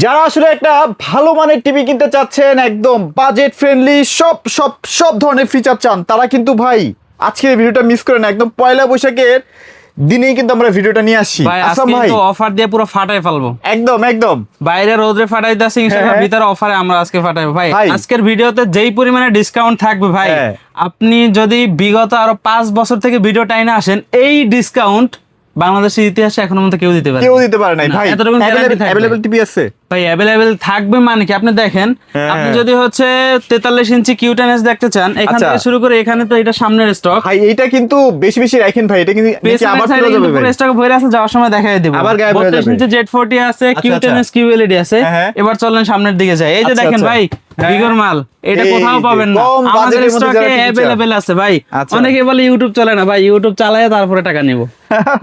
যারা আসলে একটা ভালো মানের টিভি কিনতে চাচ্ছেন, একদম বাজেট ফ্রেন্ডলি, সব সব সব ধরনের ফিচার চান, তারা কিন্তু ভাই আজকের ভিডিওটা মিস করে না। একদম পয়লা বৈশাখের দিনেই কিন্তু আমরা ভিডিওটা নিয়ে আসছি। ভাই আসলাম আজকে ভাই, তো অফার দিয়ে পুরো ফাটাই ফেলবো। একদম একদম বাইরে রোদে ফাটাই দাসি ইনশাআল্লাহ, হ্যাঁ। ভিতরে অফারে আমরা আজকে ফাটাইবো ভাই। ভাই। আজকের ভিডিওতে যেই পরিমাণে ডিসকাউন্ট থাকবে ভাই, হ্যাঁ। আপনি যদি বিগত আরো 5 বছর থেকে ভিডিও টাইনে আসেন, এই ডিসকাউন্ট বাংলাদেশের ইতিহাসে এখনো মতো কেউ দিতে পারে কেউ দিতে পারে নাই না, ভাই। এতটুকু guarantee থাকবে। অ্যাভেলেবল টিভি আছে ভাই অ্যাভেলেবেল থাকবে মানে কি, আপনি দেখেন, হ্যাঁ, আপনি হ্যাঁ। যদি হচ্ছে 43 ইঞ্চি কিউটেনএস দেখতে চান, এখান আচ্ছা। থেকে শুরু করে এখানে তো এটা সামনের স্টক। ভাই। এইটা কিন্তু বেশি বেশি রাখেন ভাই, এটা কিন্তু নাকি আবার চলে যাবে ভাই। স্টক ভরে আছে, যাওয়ার সময় দেখাই দেব। আবার গায়েব হয়ে 32 যাবে। ইঞ্চি Z40 আছে, আচ্ছা, কিউটেনএস কিউএলইডি আছে। হ্যাঁ, হ্যাঁ। এবার চলেন সামনের দিকে যাই। এই যে আচ্ছা, দেখেন আচ্ছা। ভাই, হ্যাঁ। বিগর মাল, এটা এই কোথাও যে পাবেন না, কম আমাদের বাজেটের মধ্যে স্টকে যারা কিনতে চান। अवेलेबल আছে ভাই। আচ্ছা। অনেকে বলে ইউটিউব চলে না, ভাই ইউটিউব চালায় তারপরে টাকা নিব,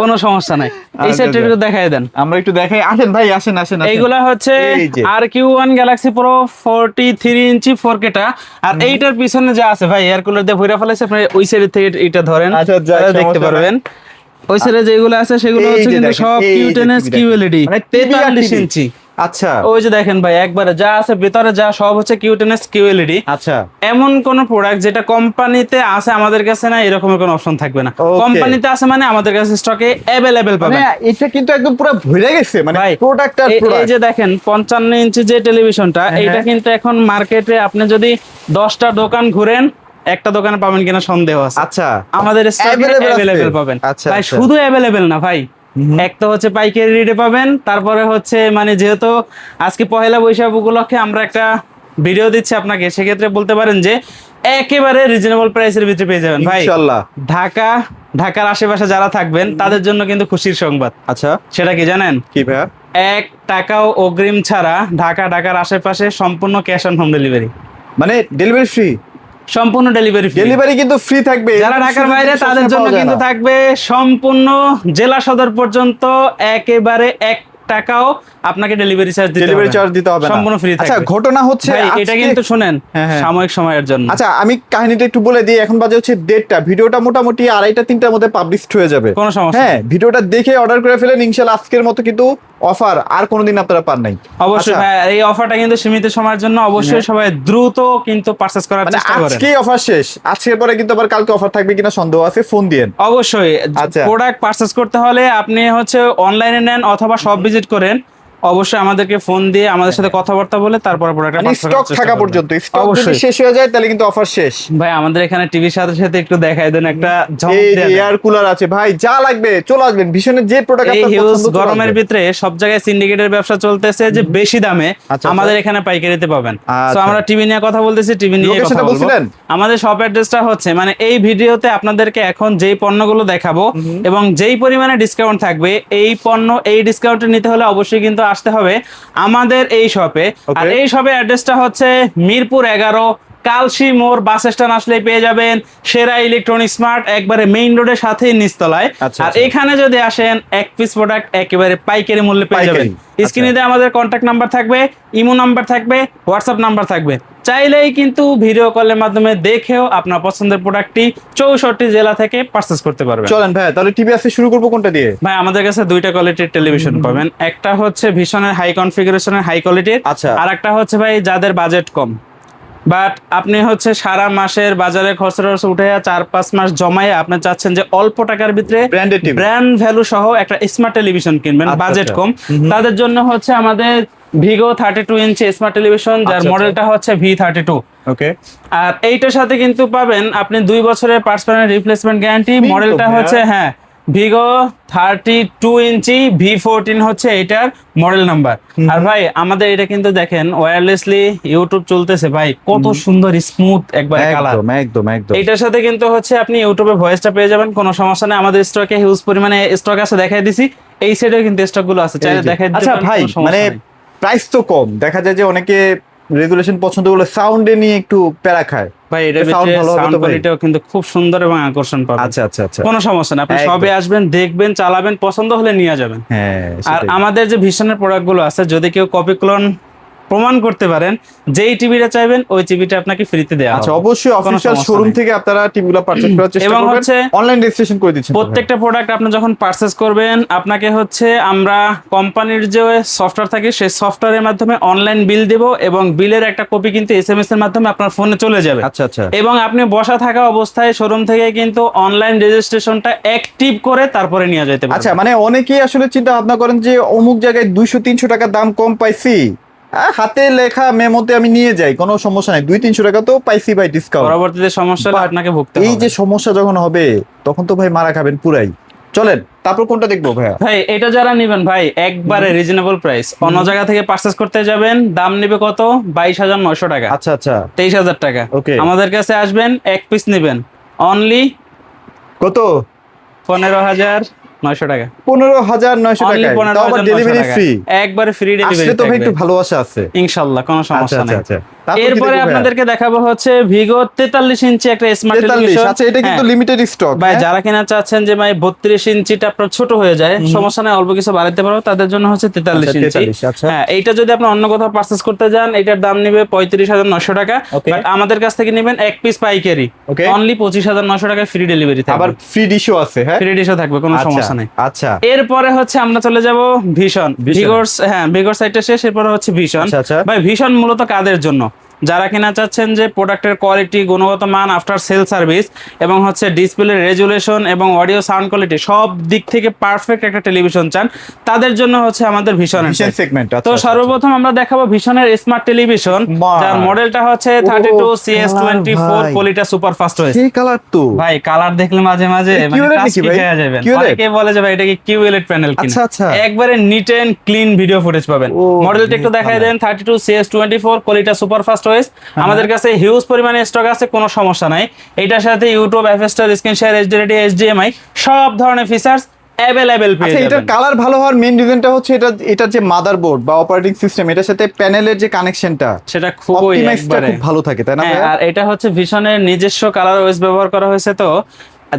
কোনো সমস্যা নাই। এই আচ্ছা, সেটটা আচ্ছা। একটু দেখাই দেন। আমরা একটু দেখাই, আসেন ভাই, আসেন আসেন আসেন। এইগুলা হচ্ছে এই যে। RQ1 Galaxy Pro 43 ইঞ্চি 4K টা। আর এইটার পিছনে যা আছে ভাই, এয়ার কুলার দিয়ে ভরে ফেলাইছে, আপনি ওই সাইড থেকে এটা ধরেন, আচ্ছা, যাক, তাহলে দেখতে সমস্যা নাই। পারবেন। ওই সাইডে যেগুলো আছে সেগুলো এই হচ্ছে যে কিন্তু দেখেন, সব এই যে কিউটেনএস TV কিউএলইডি, মানে TV আর 43 TV ইঞ্চি। আচ্ছা ওই যে দেখেন ভাই, একবারে যা আছে ভেতরে যা সব হচ্ছে কিউটেনএস কিউএলইডি। আচ্ছা। এমন কোন প্রোডাক্ট যেটা কোম্পানিতে আছে আমাদের কাছে না, এরকমের কোনো অপশন থাকবে না। Okay. কোম্পানিতে আছে মানে আমাদের কাছে স্টকে अवेलेबल মানে পাবেন। এটা কিন্তু একদম পুরো ভরে গেছে, মানে ভাই প্রোডাক্ট আর এই প্রোডাক্ট। যে দেখেন 55 ইঞ্চি যে টেলিভিশনটা, হ্যাঁ, এইটা হ্যাঁ। কিন্তু এখন মার্কেটে আপনি যদি 10টা দোকান ঘুরেন, একটা দোকানে পাবেন কিনা সন্দেহ আছে। আচ্ছা। আমাদের স্টকে Available আছে। अवेलेबल পাবেন। আচ্ছা, ভাই আচ্ছা। শুধু अवेलेबल না ভাই, এক তো হচ্ছে পাইকারি রেটে পাবেন, তারপরে হচ্ছে মানে যেহেতু আজকে পহেলা বৈশাখ উপলক্ষে আমরা একটা ভিডিও দিচ্ছি আপনাকে, সেক্ষেত্রে বলতে পারেন যে একেবারে রিজনেবল প্রাইসের ভিতরে পেয়ে যাবেন ভাই। ইনশাআল্লাহ। ঢাকার আশেপাশে যারা থাকবেন তাদের জন্য কিন্তু খুশির সংবাদ। আচ্ছা। সেটা কি জানেন? কি ভাই? 1 টাকাও অগ্রিম ছাড়া ঢাকার আশেপাশে সম্পূর্ণ ক্যাশ অন হোম ডেলিভারি, মানে ডেলিভারি ফ্রি? সম্পূর্ণ ডেলিভারি ফ্রি। ডেলিভারি কিন্তু ফ্রি থাকবে। যারা এরকম ঢাকার সুযোগ বাইরে কিন্তু তাদের সবসময় জন্য পাওয়া যায় কিন্তু না। থাকবে সম্পূর্ণ জেলা সদর পর্যন্ত, একেবারে 1 টাকাও আপনাকে ডেলিভারি চার্জ দিতে হবে ডেলিভারি না। চার্জ দিতে হবে না। সম্পূর্ণ ফ্রি থাকবে। আচ্ছা, ঘটনা হচ্ছে ভাই, এটা আজকে- কিন্তু শুনেন, হ্যাঁ, হ্যাঁ। সাময়িক সময়ের জন্য। আচ্ছা, আমি কাহিনীটা একটু বলে দিই। এখন বাজে হচ্ছে 1:30টা, ভিডিওটা মোটামুটি 2:30-3টার মধ্যে পাবলিশড হয়ে যাবে। কোনো সমস্যা হ্যাঁ, নেই। ভিডিওটা দেখে অর্ডার করে ফেলেন, ইনশাআল্লাহ আজকের মতো কিন্তু অফার আর কোনোদিন আপনারা পান নাই। অবশ্যই আচ্ছা, ভাই, এই অফারটা কিন্তু সীমিত সময়ের জন্য, অবশ্যই সবাই দ্রুত কিন্তু পারচেজ করার মানে চেষ্টা করেন। আজকেই অফার শেষ, আজকের পরে কিন্তু আবার কালকে অফার থাকবে কিনা সন্দেহ আছে, ফোন দিয়েন। অবশ্যই আচ্ছা। প্রোডাক্ট পারচেজ করতে হলে আপনি হচ্ছে অনলাইনে নেন অথবা শপ ভিজিট করেন, অবশ্যই আমাদেরকে ফোন দিয়ে আমাদের সাথে কথাবার্তা বলে তারপরে প্রোডাক্টটা মানে স্টক থাকা পর্যন্ত, স্টক যদি অবশ্যই শেষ হয়ে যায় তাহলে কিন্তু অফার শেষ। ভাই, আমাদের এখানে টিভির সাথে সাথে একটু দেখাই দেন একটা ঝলক এই যে দেয়া দেন। এয়ার কুলার আছে ভাই, যা লাগবে চলে আসবেন, ভীষণের যে প্রোডাক্ট এই আপনার হিউজ পছন্দ চলে গরমের আসবে। ভিতরে সব জায়গায় সিন্ডিকেটের ব্যবসা চলতেছে যে বেশি দামে, আচ্ছা, আমাদের এখানে পাইকারিতে পাবেন। আচ্ছা। তো আমরা টিভি নিয়ে কথা বলতেছি, টিভি নিয়ে কথা লোকেশনটা বলবো। বলছিলেন? আমাদের শপ অ্যাড্রেসটা হচ্ছে, মানে এই ভিডিওতে আপনাদেরকে এখন যেই পণ্যগুলো দেখাবো এবং যেই পরিমাণে ডিসকাউন্ট থাকবে, এই পণ্য এই ডিসকাউন্টে নিতে হলে অবশ্যই কিন্তু আসতে হবে আমাদের এই শপে। আর Okay. এই শপের অ্যাড্রেসটা হচ্ছে মিরপুর 11, কালশি মোড় বাস স্ট্যান্ড আসলেই পেয়ে যাবেন সেরা ইলেকট্রনিক স্মার্ট, একবারে মেইন রোডের সাথেই নিচতলায়। আচ্ছা, আর আচ্ছা। এখানে যদি আসেন, এক পিস প্রোডাক্ট একেবারে পাইকারি মূল্যে পেয়ে যাবেন। পাইকারি, স্ক্রিনে দিয়ে আমাদের কন্ট্যাক্ট নাম্বার থাকবে, ইমো নাম্বার থাকবে, হোয়াটসঅ্যাপ নাম্বার থাকবে। চাইলেই কিন্তু ভিডিও কলের মাধ্যমে দেখেও আপনার পছন্দের প্রোডাক্টটি 64 জেলা থেকে পারচেজ করতে পারবেন। চলেন ভাই, তাহলে টিভি আসতে শুরু করবো কোনটা দিয়ে? ভাই, আমাদের কাছে 2টা কোয়ালিটির টেলিভিশন পাবেন। একটা হচ্ছে ভীষণের হাই কনফিগারেশনের হাই কোয়ালিটির, আচ্ছা। আর একটা হচ্ছে ভাই যাদের বাজেট কম, বাট আপনি হচ্ছে সারা মাসের বাজারে খরচ উঠে 4-5 মাস জমায়ে আপনি চাচ্ছেন যে অল্প টাকার ভিতরে Branded TV। ব্র্যান্ড ভ্যালু সহ একটা স্মার্ট টেলিভিশন কিনবেন, আচ্ছা, বাজেট আচ্ছা। কম, তাদের জন্য হচ্ছে আমাদের ভিগো 32 ইঞ্চি স্মার্ট টেলিভিশন, যার আচ্ছা, মডেলটা হচ্ছে V32। ওকে। আর এইটার সাথে কিন্তু পাবেন আপনি 2 বছরের পার্সোনাল রিপ্লেসমেন্ট গ্যারান্টি। তো মডেলটা ভাইয়া। হচ্ছে হ্যাঁ ভিগো 32 ইঞ্চি V14 হচ্ছে এটার মডেল নাম্বার। আর ভাই আমাদের এটা কিন্তু দেখেন ওয়্যারলেসলি ইউটিউব চলতেছে ভাই, কত সুন্দর স্মুথ একবারে কালার। একদম একদম একদম। এইটার সাথে কিন্তু হচ্ছে আপনি ইউটিউবে ভয়েসটা পেয়ে যাবেন, কোনো সমস্যা নেই। আমাদের স্টকে হিউজ পরিমাণে স্টক আছে, দেখাই দিছি। এই সাইডে কিন্তু স্টক গুলো আছে, চাইলে এই যে। দেখাই দিতে আচ্ছা পারেন, ভাই, কোনো সমস্যা মানে নেই। প্রাইস তো কম, দেখা যায় যে অনেকে রেজুলেশন পছন্দ করলে সাউন্ডে নিয়ে একটু প্যারা খায়। ভাই এটার sound ভিতরে ভালো হবে সাউন্ড তো ভাই? কোয়ালিটিও কিন্তু খুব সুন্দর এবং আকর্ষণ পাবেন। আচ্ছা আচ্ছা আচ্ছা। কোনো সমস্যা না, আপনি একদম। সবে আসবেন, দেখবেন, চালাবেন, পছন্দ হলে নিয়ে যাবেন। হ্যাঁ, আর সেটাই। আমাদের যে ভিশনের প্রোডাক্ট গুলো আছে, যদি কেউ কপি ক্লোন প্রমাণ করতে পারেন যেই টিভিটা চাইবেন ওই টিভিটা আপনাকে ফ্রিতে দেওয়া হবে। আচ্ছা, অবশ্যই কোনো অফিশিয়াল সমস্যা শোরুম নেই। থেকে আপনারা টিভিগুলো পারচেজ করার চেষ্টা এবং করবেন, হচ্ছে অনলাইন রেজিস্ট্রেশন করে দিচ্ছেন তো ভাই? প্রত্যেকটা প্রোডাক্ট আপনি যখন পারচেস করবেন আপনাকে হচ্ছে আমরা কোম্পানির যে সফটওয়্যার থাকে সেই সফটওয়্যারের মাধ্যমে অনলাইন বিল দেব এবং বিলের একটা কপি কিন্তু এসএমএস এর মাধ্যমে আপনার ফোনে চলে যাবে। আচ্ছা আচ্ছা। এবং আপনি বসা থাকা অবস্থায় শোরুম থেকে কিন্তু অনলাইন রেজিস্ট্রেশনটা অ্যাক্টিভ করে তারপরে নিয়ে যেতে পারবেন। আচ্ছা, মানে অনেকেই আসলে চিন্তা ভাবনা করেন যে অমুক জায়গায় 200-300 টাকা দাম কম পাইছি, হাতে লেখা মেমোতে আমি নিয়ে যাই, কোনো সমস্যা নাই, 200-300 টাকা তো পাইছি ভাই ডিসকাউন্ট। পরবর্তীতে সমস্যা হলে But আপনাকে ভুগতে এই হবে। যে সমস্যা যখন হবে তখন তো ভাই মারা খাবেন পুরাই। চলেন তারপর কোনটা দেখবো ভাইয়া? ভাই এটা যারা নেবেন ভাই একবারে রিজনেবল প্রাইস, অন্য জায়গা থেকে পারচেস করতে যাবেন দাম নেবে কত 22,900 টাকা, আচ্ছা আচ্ছা, 23,000 টাকা। ওকে। আমাদের কাছে আসবেন এক পিস নেবেন অনলি কত? 15,900 টাকা। 15,900 অনলি টাকা, তাও আবার ডেলিভারি ফ্রি। একবারে ফ্রি আসলে ডেলিভারি তো ভাই থাকবে একটু ভালোবাসা আছে। ইনশাআল্লাহ, কোনো আচ্ছা সমস্যা আচ্ছা নেই। আচ্ছা, তারপর কি এরপরে দেখবো ভাইয়া? আপনাদেরকে দেখাবো হচ্ছে ভিগো 43 ইঞ্চি একটা স্মার্ট 43, টেলিভিশন। আচ্ছা এটা কিন্তু লিমিটেড স্টক। ভাই যারা কিনা চাচ্ছেন যে ভাই 32 ইঞ্চিটা আপনার ছোট হয়ে যায়, সমস্যা নাই, অল্প কিছু বাড়াতে পারবো, তাদের জন্য হচ্ছে 43 আচ্ছা, ইঞ্চি। 43, আচ্ছা। হ্যাঁ, এইটা যদি আপনি অন্য কোথাও পারচেজ করতে যান এটার দাম নেবে 35,900 টাকা, Okay. বাট আমাদের কাছ থেকে নেবেন এক পিস পাইকারি Okay. অনলি 25,900 টাকায় ফ্রি ডেলিভারি থাকবে, আবার ফ্রি ডিশও আছে, হ্যাঁ? ফ্রি ডিশও থাকবে, কোনো আচ্ছা, সমস্যা নেই। আচ্ছা এরপরে হচ্ছে আমরা চলে যাব ভিশন। Vision। ভিগোর, হ্যাঁ ভিগোর সাইটটা শেষ, এরপরে হচ্ছে ভিশন। আচ্ছা, আচ্ছা। ভাই ভিশন মূলত কাদের জন্য? যারা কিনা চাচ্ছেন যে প্রোডাক্টের কোয়ালিটি, গুণগত মান, আফটার সেল সার্ভিস এবং হচ্ছে ডিসপ্লে রেজুলেশন এবং অডিও সাউন্ড কোয়ালিটি সব দিক থেকে পারফেক্ট একটা টেলিভিশন চান, তাদের জন্য হচ্ছে আমাদের ভিশন ভিশন সেগমেন্ট। তো সর্বপ্রথম আমরা দেখাবো ভিশনের স্মার্ট টেলিভিশন, বাহ। যার মডেলটা হচ্ছে 32CS24 ভাই। কোয়ালিটা সুপার ফাস্ট ওএস। সেই কালার তো ভাই কালার দেখলে মাঝে মাঝে এটা মানে QLED কাজ নাকি কি ভাই? খেয়ে যাবেন, QLED? অনেকে বলে যে ভাই এটা কি কিউএলইডি প্যানেল কিনা। আচ্ছা, আচ্ছা। একবারে neat and clean video footage পাবেন। ও, মডেলটা একটু দেখাই দেন, 32CS24 কোয়ালিটা সুপার ফাস্ট ওএস। আমাদের কাছে হিউজ পরিমাণে স্টক আছে, কোনো সমস্যা নাই। এটার সাথে ইউটিউব, এফএসটার, স্ক্রিন শেয়ার, এইচডি, এইচডিএমআই সব ধরনের ফিচার্স অ্যাভেলেবেল পেয়ে আচ্ছা, এটার যাবেন। কালার ভালো হওয়ার মেইন রিজনটা হচ্ছে এটা যে মাদারবোর্ড বা অপারেটিং সিস্টেম, এটার সাথে প্যানেলের যে কানেকশনটা, সেটা খুবই অপটিমাইজটা একবারে খুব ভালো থাকে, তাই না হ্যাঁ, ভাইয়া? আর এটা হচ্ছে ভিশনের নিজস্ব কালার ওএস ব্যবহার করা হয়েছে, তো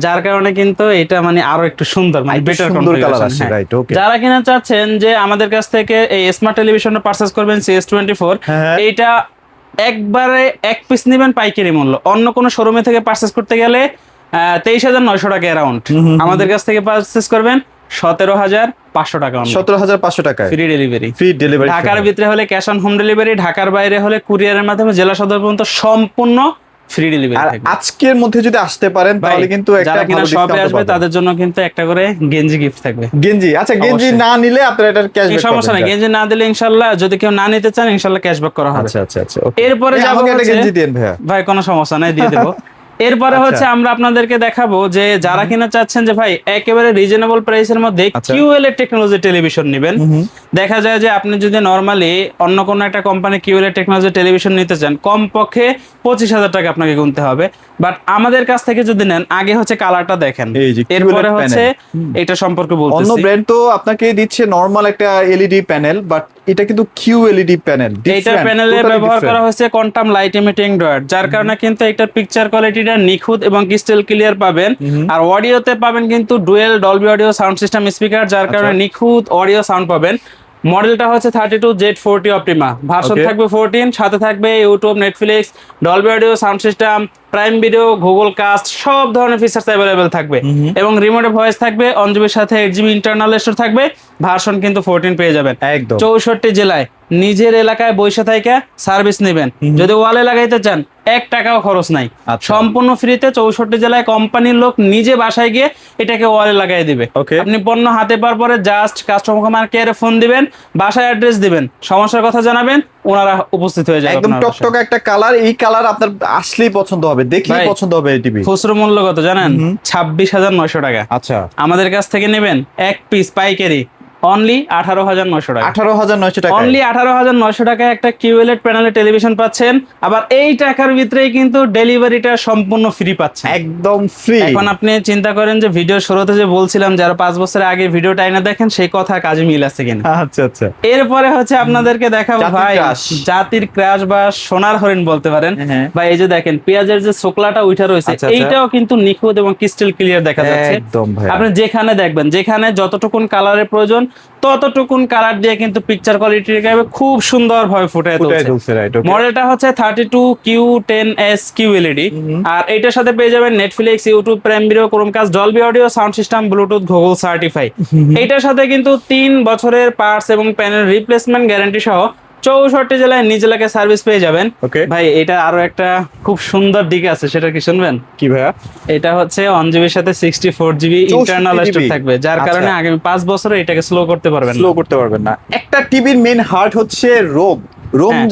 যার কারণে কিন্তু এটা মানে আরো একটু সুন্দর, মানে একটু বেটার সুন্দর কালার আসে, right, okay. যারা কিনা চাচ্ছেন যে আমাদের কাছ থেকে এই স্মার্ট টেলিভিশনটা পারচেজ করবেন CS24, হ্যাঁ। এইটা একবারে এক পিস নেবেন পাইকারি মূল্য, অন্য কোনো শোরুমে থেকে পারচেজ করতে গেলে 23,900 টাকা অ্যারাউন্ড, আমাদের কাছ থেকে পারচেজ করবেন 17,500 টাকা, 17,500 টাকায় ফ্রি ডেলিভারি। Free delivery. ঢাকার ভিতরে হলে ক্যাশ অন হোম ডেলিভারি, ঢাকার বাইরে হলে কুরিয়ারের মাধ্যমে জেলা সদর পর্যন্ত সম্পূর্ণ ফ্রি আর ডেলিভারি থাকবে। আজকের মধ্যে যদি আসতে পারেন তাহলে কিন্তু একটা যারা কিনা ভালো শপে ডিসকাউন্ট আসবে পাবেন। তাদের জন্য কিন্তু একটা করে গেঞ্জি গিফট থাকবে। গেঞ্জি, আচ্ছা গেঞ্জি অবশ্যই। না নিলে আপনারা এটার এই ক্যাশব্যাক সমস্যা নাই, গেঞ্জি না দিলে ইনশাআল্লাহ, যদি কেউ না নিতে চান ইনশাআল্লাহ ক্যাশব্যাক করা হবে। আচ্ছা আচ্ছা আচ্ছা, okay. এরপরে এই যাবো আমাকে একটা হচ্ছে- গেঞ্জি দেন ভাইয়া। ভাই কোনো সমস্যা নাই, দিয়ে দেবো। এরপরে আচ্ছা। হচ্ছে আমরা আপনাদেরকে দেখাবো যে যারা কিনা চাচ্ছেন যে ভাই একেবারে রিজনেবল প্রাইসের মধ্যে আচ্ছা। কিউএলইডি টেকনোলজি টেলিভিশন নেবেন, দেখা যায় যে আপনি যদি নরমালি অন্য কোনো একটা কোম্পানি কিউএলইডি টেকনোলজি টেলিভিশন নিতে চান কমপক্ষে 25,000 টাকা আপনাকে গুনতে হবে, বাট আমাদের কাছ থেকে যদি নেন আগে হচ্ছে কালারটা দেখেন, এই যে এরপরে QLED হচ্ছে এটা সম্পর্কে অন্য বলতেছি। ব্র্যান্ড তো আপনাকে দিচ্ছে নরমাল একটা এলইডি প্যানেল, বাট এটা কিন্তু কিউএলইডি প্যানেল। এইটার প্যানেলে ব্যবহার করা হয়েছে কোয়ান্টাম লাইট ইমিটিং ডট, যার কারণে কিন্তু একটা পিকচার কোয়ালিটিটা নিখুঁত এবং ক্রিস্টাল ক্লিয়ার পাবেন। আর অডিওতে পাবেন কিন্তু dual Dolby audio sound system speaker, যার কারণে নিখুঁত অডিও সাউন্ড পাবেন। মডেলটা হচ্ছে 32Z40 অপটিমা, ভার্সন Okay. থাকবে 14, সাথে থাকবে YouTube, Netflix, Dolby audio sound system, prime video, Google cast সব ধরনের ফিচার্স অ্যাভেলেবেল থাকবে এবং রিমোটে ভয়েস থাকবে, 1GB সাথে 8GB ইন্টারনাল স্টোর থাকবে। ভার্সন কিন্তু 14 পেয়ে যাবেন। একদম 64 জেলায় নিজের এলাকায় বৈশা থেকে সার্ভিস নেবেন, যদি ওয়ালে লাগাইতে চান 1 টাকাও খরচ নাই, আচ্ছা। সম্পূর্ণ ফ্রিতে 64 জেলায় কোম্পানির লোক নিজে বাসায় গিয়ে এটাকে ওয়ালে লাগাই দিবে। Okay. আপনি পণ্য হাতে পাওয়ার পরে জাস্ট কাস্টমার কেয়ারে ফোন দিবেন, বাসায় অ্যাড্রেস দিবেন, সমস্যার কথা জানাবেন, ওনারা উপস্থিত হয়ে যাবে একদম আপনার বাসায়। টকটকে একটা কালার, এই কালার আপনার আসলেই পছন্দ হবে, দেখলেই ভাই, পছন্দ হবে এই টিভি। খুচরো মূল্য কত জানেন? 26,900 টাকা। আচ্ছা, আমাদের কাছ থেকে নেবেন এক পিস পাইকারি অনলি 18,900 টাকা। 18,900 টাকা। অনলি 18,900 টাকায় একটা কিউএলইডি প্যানেলের টেলিভিশন পাচ্ছেন, আবার এই টাকার ভিতরেই কিন্তু ডেলিভারিটা সম্পূর্ণ ফ্রি পাচ্ছেন, একদম ফ্রি। এখন আপনি চিন্তা করেন যে ভিডিও শুরুতে যে বলছিলাম যারা 5 বছর আগে ভিডিওটা আইনা দেখেন সেই কথা কাজে মিল আছে কিনা। আচ্ছা আচ্ছা, এরপরে হচ্ছে আপনাদেরকে দেখাবো জাতির ভাই ক্রাশ। জাতির ক্রাশ বা সোনার হরিণ বলতে পারেন। হ্যাঁ। ভাই এই যে দেখেন পেঁয়াজের যে শোকলাটা উঠা রয়েছে, আচ্ছা, আচ্ছা। এইটাও কিন্তু নিখুঁত এবং ক্রিস্টাল ক্লিয়ার দেখা যাচ্ছে। একদম ভাই। আপনি যেখানে দেখবেন, যেখানে যতটুকুন কালারের প্রয়োজন ততটুকুন কালার দিয়ে কিন্তু পিকচার কোয়ালিটি খুব সুন্দর ভাবে ফুটে তুলছে। মডেলটা হচ্ছে 32Q10S QLED, আর এটার সাথে পেয়ে যাবেন Netflix, YouTube, prime video, Chromecast, Dolby audio, sound system, Bluetooth, Google certify. এটার সাথে কিন্তু 3 বছরের পার্টস এবং প্যানেল রিপ্লেসমেন্ট গ্যারান্টি সহ 64 জেলায় নিজ এলাকায় সার্ভিস পেয়ে যাবেন। ভাই এটা আরো একটা খুব সুন্দর দিক আছে, সেটা কি শুনবেন? কি ভাইয়া? এটা হচ্ছে 1GB এর সাথে 64GB ইন্টারনাল স্টোরেজ থাকবে, যার কারণে আগামী 5 বছরে এটাকে স্লো করতে পারবেন না। একটা টিভির মেইন হার্ট হচ্ছে রোম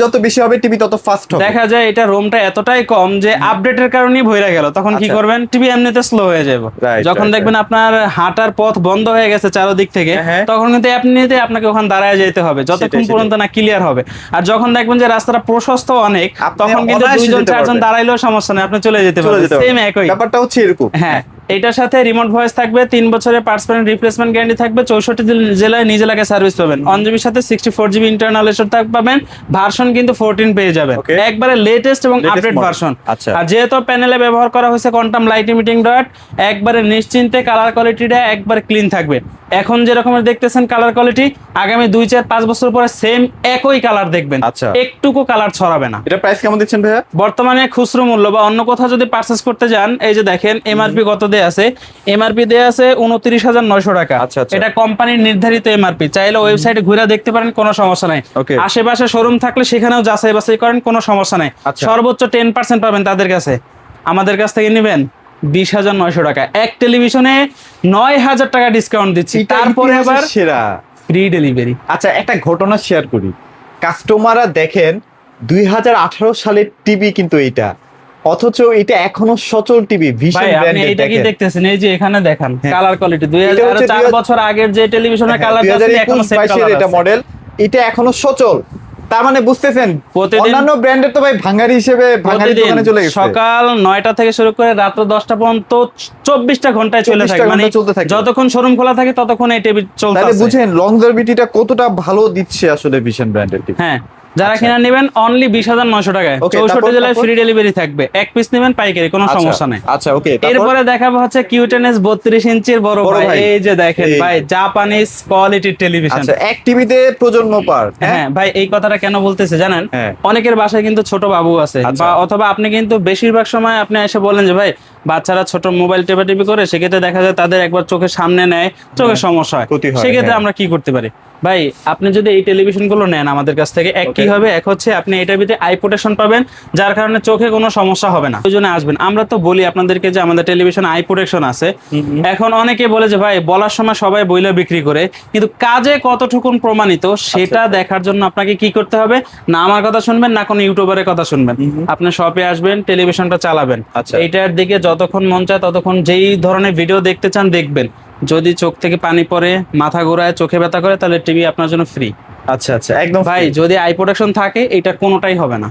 যত বেশি হবে টিভি তত ফাস্ট হবে। দেখা যায় এটা রোমটা এতটাই কম যে আপডেটের কারণেই ভইরা গেল, তখন কি করবেন? টিভি এমনিতে স্লো হয়ে যাবে। যখন দেখবেন আপনার হাঁটার পথ বন্ধ হয়ে গেছে চারদিক থেকে, তখন কিন্তু এমনিতে আপনাকে ওখানে দাঁড়ায় যেতে হবে যতক্ষণ পর্যন্ত না ক্লিয়ার হবে। আর যখন দেখবেন যে রাস্তাটা প্রশস্ত অনেক, তখন কিন্তু 2-4 জন দাঁড়াইলেও সমস্যা নেই, আপনি চলে যেতে পারবেন। সেম একই ব্যাপারটা হচ্ছে এরকম। হ্যাঁ, এটার সাথে রিমোট ভয়েস থাকবে, 3 বছরের পার্টস প্যানেল রিপ্লেসমেন্ট গ্যারান্টি থাকবে, 64 জেলায় নিজ এলাকায় সার্ভিস পাবেন। 1GB এর সাথে 64GB ইন্টারনাল স্টোরেজ পাবেন, ভার্সন কিন্তু 14 পেয়ে যাবেন, একবারে লেটেস্ট এবং আপডেট ভার্সন। আর যেহেতু প্যানেলে ব্যবহার করা হয়েছে কোয়ান্টাম লাইট ইমিটিং ডট, একবারে নিশ্চিন্তে কালার কোয়ালিটিটা একবারে ক্লিন থাকবে। এখন যে রকমের দেখতেছেন কালার কোয়ালিটি, আগামী 2-4-5 বছর পরে সেম একই কালার দেখবেন, একটুকু কালার ছড়াবে না। এটা প্রাইস কেমন দিচ্ছেন ভাইয়া? বর্তমানে খুচরো মূল্য বা অন্য কোথাও যদি পারচেজ করতে যান, এই যে দেখেন এমআরপি কত দেয়া আছে, এমআরপি দেয়া আছে 29,900 টাকা। এটা কোম্পানির নির্ধারিত এমআরপি, চাইলে ওয়েবসাইটে ঘুরে দেখতে পারেন, কোনো সমস্যা নাই। আশেপাশে শোরুম থাকলে সেখানেও যাচাই বাছাই করেন, কোনো সমস্যা নাই। সর্বোচ্চ 10% পাবেন তাদের কাছে, আমাদের কাছ থেকে নেবেন 20,900 টাকা। এক টেলিভিশনে 9,000 টাকা ডিসকাউন্ট দিচ্ছি, তারপরে আবার সেরা ফ্রি ডেলিভারি। আচ্ছা, একটা ঘটনা শেয়ার করি। কাস্টমাররা দেখেন 2018 সালের টিভি কিন্তু এইটা, অথচ এটা এখনো সচল টিভি। ভিশন ব্র্যান্ডের এটা কি দেখতেছেন? এই যে এখানে দেখেন কালার কোয়ালিটি 2004 বছর আগের যে টেলিভিশনের কালার আছে, এখনো সেম কালার এটা মডেল, এটা এখনো সচল। তার মানে বুঝতেছেন অন্যান্য ব্র্যান্ডের তো ভাই ভাঙারি হিসেবে ভাঙারি দোকানে চলে গেছে। সকাল 9টা থেকে শুরু করে রাত 10টা পর্যন্ত 24টা ঘন্টায় চলে থাকে, মানে যতক্ষণ শোরুম খোলা থাকে ততক্ষণ এই টিভি চলতে থাকে। তাহলে বুঝেন লংজারভিটিটা কতটা ভালো দিচ্ছে আসলে ভিশন ব্র্যান্ডের টিভি। হ্যাঁ, যারা কিনা নেবেন অনলি 20,900 টাকায়, 64 জেলায় ফ্রি ডেলিভারি থাকবে। এক পিস নেবেন পাইকারি, কোনো সমস্যা নাই। আচ্ছা, ওকে। এরপরে দেখাবো হচ্ছে Q10S 32 ইঞ্চির বড় ভাই। এই যে দেখেন ভাই, জাপানিজ কোয়ালিটির টেলিভিশন। আচ্ছা, এক টিভিতে প্রজন্ম পার। হ্যাঁ ভাই, এই কথাটা কেন বলতেছে জানেন? অনেকের বাসায় কিন্তু ছোট বাবু আছে, বা অথবা আপনি কিন্তু বেশিরভাগ সময় আপনি এসে বলেন যে ভাই বাচ্চারা ছোট মোবাইল টেপাটিপি করে, সেক্ষেত্রে দেখা যায় তাদের একবার চোখের সামনে নেয়, চোখের সমস্যা হয়। সেক্ষেত্রে আমরা কি করতে পারি? ভাই আপনি যদি এই টেলিভিশন গুলো নেন আমাদের কাছ থেকে, এক কি হবে, এক হচ্ছে আপনি এটার ভিতরে আই প্রোটেকশন পাবেন, যার কারণে চোখে কোনো সমস্যা হবে না। ওই জন্য আসবেন। আমরা তো বলি আপনাদেরকে যে আমাদের টেলিভিশন আই প্রোটেকশন আছে। এখন অনেকে বলে যে ভাই বলার সময় সবাই বইলা বিক্রি করে, কিন্তু কাজে কতটুকুন প্রমাণিত সেটা দেখার জন্য আপনাকে কি করতে হবে? না আমার কথা শুনবেন, না কোনো ইউটিউবারের কথা শুনবেন, আপনি শপে আসবেন, টেলিভিশনটা চালাবেন, এইটার দিকে যতক্ষণ মন চায় ততক্ষণ যেই ধরনের ভিডিও দেখতে চান দেখবেন। যদি চোখ থেকে পানি পড়ে, মাথা ঘোরায়, চোখে ব্যথা করে, তাহলে টিভি আপনার জন্য ফ্রি। আচ্ছা আচ্ছা, একদম ভাই যদি আই প্রোটেকশন থাকে, এটা কোনোটাই হবে না।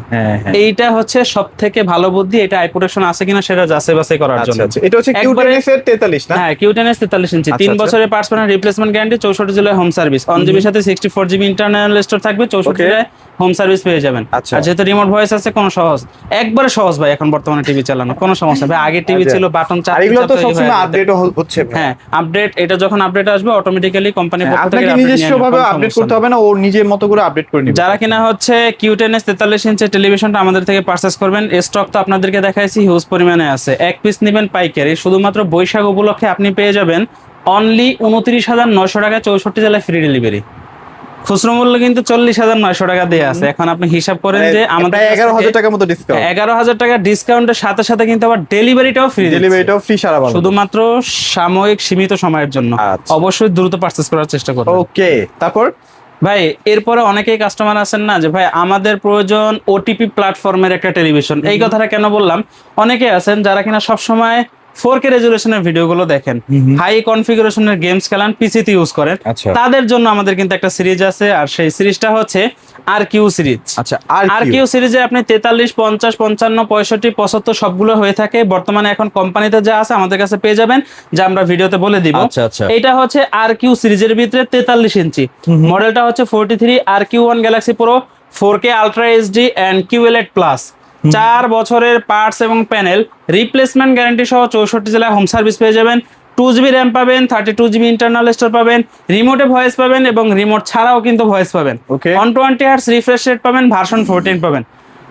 এইটা হচ্ছে সবথেকে ভালো বুদ্ধি, এটা আই প্রোটেকশন আছে কিনা সেটা যাচাই বাছাই করার জন্য। এটা হচ্ছে Q10S এর 43 না? হ্যাঁ, Q10S 43 ইঞ্চি, 3 বছরের পার্টস প্যানেল রিপ্লেসমেন্ট গ্যারান্টি, 64 জেলায় হোম সার্ভিস। 1GB এর সাথে 64GB ইন্টারনাল স্টোরেজ থাকবে, 64 জেলায় হোম সার্ভিস পেয়ে যাবেন। আর যেহেতু রিমোট ভয়েস আছে, কোনো সহজ, একবারে সহজ ভাই এখন বর্তমানে টিভি চালানো, কোনো সমস্যা ভাই। আগে টিভি ছিল বাটন চাপতে, এগুলো তো সবসময় আপডেট হচ্ছে। হ্যাঁ, আপডেট, এটা যখন আপডেট আসবে অটোমেটিক্যালি কোম্পানি পক্ষ থেকে আপনাকে নিজস্বভাবে আপডেট করতে হবে না, ওর নিজের মতো করে আপডেট করে নিবে। যারা কিনা হচ্ছে Q10S 43 ইঞ্চের টেলিভিশনটা আমাদের থেকে পারচেজ করবেন, স্টক তো আপনাদেরকে দেখাইছি হিউজ পরিমাণে আছে। এক পিস নেবেন পাইকারি, শুধুমাত্র বৈশাখ উপলক্ষে আপনি পেয়ে যাবেন অনলি 29,900 টাকা, 64 জেলায় ফ্রি ডেলিভারি। খুচরো মূল্য কিন্তু 40,900 টাকা দেয়া আছে। এখন আপনি হিসাব করেন যে আমাদের 11,000 টাকার মতো ডিসকাউন্ট, 11,000 টাকা ডিসকাউন্টের সাথে সাথে কিন্তু আবার ডেলিভারিটাও ফ্রি, সারা বাংলাদেশ, শুধুমাত্র সাময়িক সীমিত সময়ের জন্য। অবশ্যই দ্রুত পারচেজ করার চেষ্টা করুন। ওকে, তারপর ভাই এরপরে অনেকেই কাস্টমার আছেন না যে ভাই আমাদের প্রয়োজন ওটিপি প্ল্যাটফর্মের একটা টেলিভিশন। এই কথাটা কেন বললাম, অনেকে আছেন যারা কিনা সবসময় 4K রেজুলেশনের ভিডিওগুলো দেখেন, হাই কনফিগারেশনের গেমস খেলান, পিসিতে ইউজ করেন, তাদের জন্য আমাদের কিন্তু একটা সিরিজ আছে, আর সেই সিরিজটা হচ্ছে RQ সিরিজ। আচ্ছা, RQ সিরিজে আপনি 43, 50, 55, 65, 75 সবগুলো হয়ে থাকে। বর্তমানে এখন কোম্পানিতে যা আছে আমাদের কাছে পেয়ে যাবেন, যা আমরা ভিডিওতে বলে দিব। এটা হচ্ছে RQ সিরিজের ভিতরে 43 ইঞ্চি, মডেলটা হচ্ছে 43 RQ1 galaxy pro 4K ultra HD and QLED plus. 4 বছরের পার্টস এবং প্যানেল রিপ্লেসমেন্ট গ্যারান্টি সহ 64 জেলায় হোম সার্ভিস পেয়ে যাবেন। 2GB র্যাম পাবেন, 32GB ইন্টারনাল স্টোর পাবেন, রিমোটে ভয়েস পাবেন এবং রিমোট ছাড়াও কিন্তু ভয়েস পাবেন। Okay. 120 হার্টজ রিফ্রেশ রেট পাবেন, ভার্সন 14 পাবেন।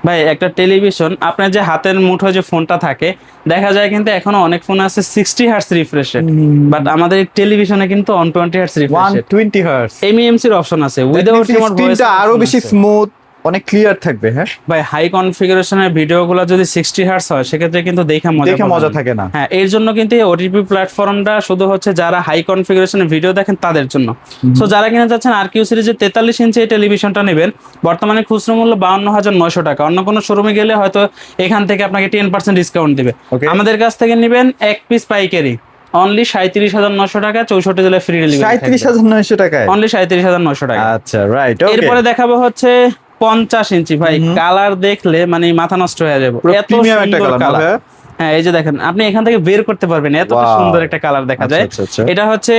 ভাই একটা টেলিভিশন আপনার যে হাতের মুঠো যে ফোনটা থাকে, দেখা যায় কিন্তু এখনো অনেক ফোন আছে 60 হার্টজ রিফ্রেশ রেট, বাট আমাদের এই টেলিভিশনে কিন্তু 120 hertz refresh rate, 120 hertz MEMC এর অপশন আছে, উইদাউট রিমোট ভয়েস স্ক্রিনটা আরো বেশি স্মুথ, অনেক ক্লিয়ার থাকবে। হ্যাঁ ভাই হাই কনফিগারেশনের ভিডিওগুলো যদি 60 হার্টজ হয় সেক্ষেত্রে কিন্তু দেখে মজা মজা থাকে না। হ্যাঁ, এর জন্য কিন্তু এই ওটিপি প্ল্যাটফর্মটা শুধু হচ্ছে যারা হাই কনফিগারেশনের ভিডিও দেখেন তাদের জন্য। সো যারা কিনা যাচ্ছেন আরকিউ সিরিজের 43 ইঞ্চি এই টেলিভিশনটা নেবেন, বর্তমানে খুচরো মূল্য 52,900 টাকা। অন্য কোনো শোরুমে গেলে হয়তো এখান থেকে আপনাকে 10% ডিসকাউন্ট দিবে। Okay. আমাদের কাছ থেকে নেবেন এক পিস পাইকারি অনলি 37,900 টাকা, 64 জেলায় ফ্রি ডেলিভারি। 37,900 টাকায় অনলি 37,900 টাকা। আচ্ছা রাইট। এরপরে দেখাবো হচ্ছে 50 ইঞ্চি। ভাই কালার দেখলে মানে মাথা নষ্ট হয়ে যাবে, পুরো এত প্রিমিয়াম একটা সুন্দর কালার কালার। হ্যাঁ এই যে দেখেন, আপনি এখান থেকে বের করতে পারবেন, এত Wow. সুন্দর একটা কালার দেখা যায়। আচ্ছা, আচ্ছা। এটা হচ্ছে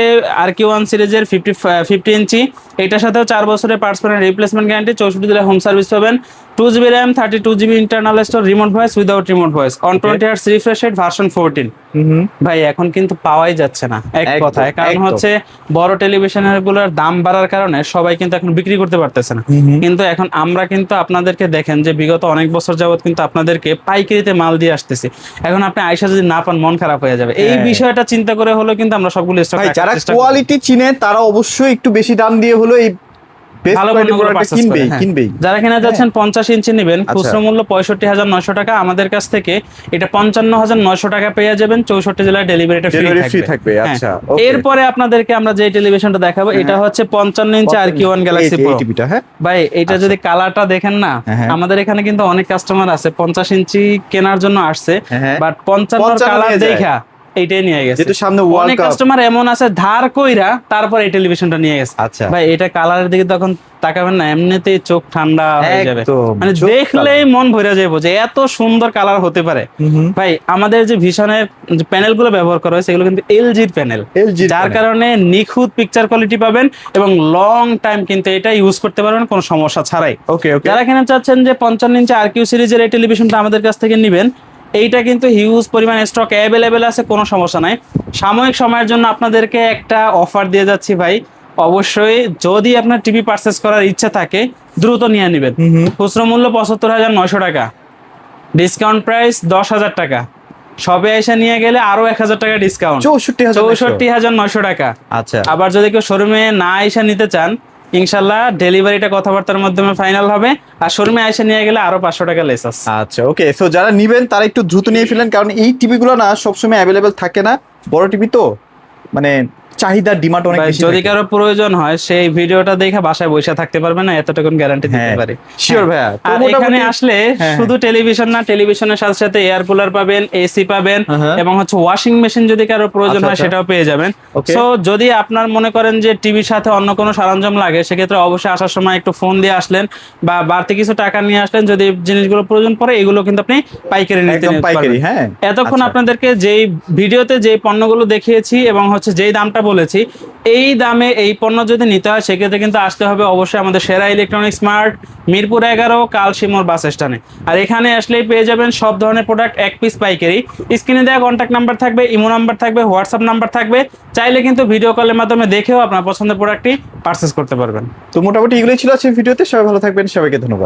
RQ1 সিরিজের 50 ইঞ্চি। এটার সাথেও 4 বছরের পার্টস পাবেন, রিপ্লেসমেন্ট গ্যারান্টি, 64 জেলায় হোম সার্ভিস পাবেন, 2GB RAM, 32GB internal store, remote voice, without remote voice, 120 hertz refresh rate, version 14। ভাই এখন কিন্তু পাওয়াই যাচ্ছে না এক একদম, কথায়, কারণ একদম। হচ্ছে বড় টেলিভিশনের গুলোর দাম বাড়ার কারণে সবাই কিন্তু এখন বিক্রি করতে পারতেছে না। কিন্তু এখন আমরা কিন্তু আপনাদেরকে দেখেন যে বিগত অনেক বছর যাবত কিন্তু আপনাদেরকে পাইকারিতে মাল দিয়ে আসতেছি। এখন আপনি আয়সা যদি না পান মন খারাপ হয়ে যাবে। এই হ্যাঁ। বিষয়টা চিন্তা করে হলো কিন্তু আমরা সবগুলো স্টক ভাই যারা কোয়ালিটি চিনে তারা অবশ্যই একটু বেশি দাম দিয়ে হলো এই বেস্ট ভালো কোয়ালিটি পণ্যগুলো প্রোডাক্ট purchase করে, কিনবেই হ্যাঁ। কিনবেই। যারা কিনা যাচ্ছেন 50 ইঞ্চি নেবেন, আচ্ছা। খুচরো মূল্য 65,900 টাকা, আমাদের কাছ থেকে এটা 55,900 টাকা পেয়ে যাবেন, 64 জেলায় ডেলিভারিটা ডেলিভারি ফ্রি ফ্রি থাকবে। হ্যাঁ। আচ্ছা ওকে। এরপরে আপনাদেরকে আমরা যে টেলিভিশনটা দেখাবো এটা হচ্ছে 55 ইঞ্চি RQ1 গ্যালাক্সি প্রো। এই টিভিটা হ্যাঁ ভাই এটা যদি কালারটা দেখেন না, হ্যাঁ। আমাদের এখানে কিন্তু অনেক কাস্টমার আছে 50 ইঞ্চি কেনার জন্য আসছে, হ্যাঁ। বাট 55 কালার নিয়ে যায়। দেখা এইটাই নিয়ে গেছে। যেহেতু সামনে ওয়ার্ল্ড অনেক কাপ। কাস্টমার এমন আছে ধার কইরা তারপর এই টেলিভিশনটা নিয়ে গেছে। আচ্ছা। ভাই এটা কালারের দিকে তখন তাকাবেন না, এমনিতেই চোখ ঠান্ডা হয়ে যাবে, একদম, মানে চোখ দেখলেই মন ভরে যাবে যে এত সুন্দর কালার হতে পারে। ভাই আমাদের যে ভিশনের যে প্যানেল গুলো ব্যবহার করা হয় সেগুলো কিন্তু এলজির প্যানেল, LG র যার panel। কারণে নিখুঁত পিকচার কোয়ালিটি পাবেন এবং লং টাইম কিন্তু এটা ইউজ করতে পারবেন কোনো সমস্যা ছাড়াই। ওকে ওকে। যারা কিনা চাচ্ছেন যে 55 ইঞ্চি RQ সিরিজের এই টেলিভিশনটা আমাদের কাছ থেকে নেবেন, এইটা কিন্তু হিউজ পরিমাণ স্টক অ্যাভেলেবেল আছে, কোনো সমস্যা নাই। সাময়িক সময়ের জন্য আপনাদেরকে একটা অফার দিয়ে যাচ্ছি ভাই, অবশ্যই যদি আপনার টিভি পারচেস করার ইচ্ছা থাকে দ্রুত নিয়ে নেবেন। খুচরো মূল্য 75,900 টাকা, ডিসকাউন্ট প্রাইস 10,000 টাকা, সবে এসে নিয়ে গেলে আরো 1,000 টাকা ডিসকাউন্ট, 64,900 টাকা। আচ্ছা আবার যদি কেউ শোরুমে না এসে নিতে চান, ইনশাল্লাহ ডেলিভারিটা কথাবার্তার মাধ্যমে ফাইনাল হবে, আর শোরুমে এসে নিয়ে গেলে আরো 500 টাকা লেস আছে। আচ্ছা ওকে। সো যারা নিবেন তারা একটু দ্রুত নিয়ে ফেলেন, কারণ এই টিভি গুলো না সবসময় অ্যাভেলেবেল থাকে না। বড় টিভি তো মানে চাহিদার ডিমান্ড অনেক ভাই, বেশি যদি থাকে। কারো প্রয়োজন হয় সেই ভিডিওটা দেখে বাসায় বসে থাকতে পারবে না, এতটুকু গ্যারান্টি দিতে হ্যাঁ পারি। শিওর ভাইয়া। তো আর মোটামুটি- এখানে আসলে হ্যাঁ, শুধু টেলিভিশন না, টেলিভিশনের সাথে সাথে এয়ার কুলার পাবেন, এসি পাবেন, হ্যাঁ। এবং হচ্ছে ওয়াশিং মেশিন যদি কারো প্রয়োজন আচ্ছা, হয় আচ্ছা। সেটাও পেয়ে যাবেন। Okay. সো যদি আপনার মনে করেন যে টিভির সাথে অন্য কোনো সরঞ্জাম লাগে, সেক্ষেত্রে অবশ্যই আসার সময় একটু ফোন দিয়ে আসলেন বা বাড়তি কিছু টাকা নিয়ে আসলেন, যদি জিনিসগুলো প্রয়োজন পড়ে এগুলো কিন্তু আপনি পাইকারি নিতে একদম পাইকারি। পারবেন। হ্যাঁ এতক্ষণ আচ্ছা। আপনাদেরকে যেই ভিডিওতে যেই পণ্যগুলো দেখিয়েছি এবং হচ্ছে যেই দামটা বলেছি, এই দামে এই পণ্য যদি নিতে হয় সেক্ষেত্রে কিন্তু আসতে হবে অবশ্যই আমাদের সেরা ইলেকট্রনিক্স মার্ট, মিরপুর 11, কালশিমোর বাস স্ট্যান্ডে। আর এখানে আসলেই পেয়ে যাবেন সব ধরনের প্রোডাক্ট এক পিস পাইকারি। স্ক্রিনে দেওয়া কন্ট্যাক্ট নাম্বার থাকবে, ইমো নাম্বার থাকবে, হোয়াটসঅ্যাপ নাম্বার থাকবে, চাইলে কিন্তু ভিডিও কলের মাধ্যমে দেখেও আপনার পছন্দের প্রোডাক্টটি পারচেস করতে পারবেন। তো মোটামুটি এগুলোই ছিল আজকের ভিডিওতে। সবাই ভালো থাকবেন, সবাইকে ধন্যবাদ।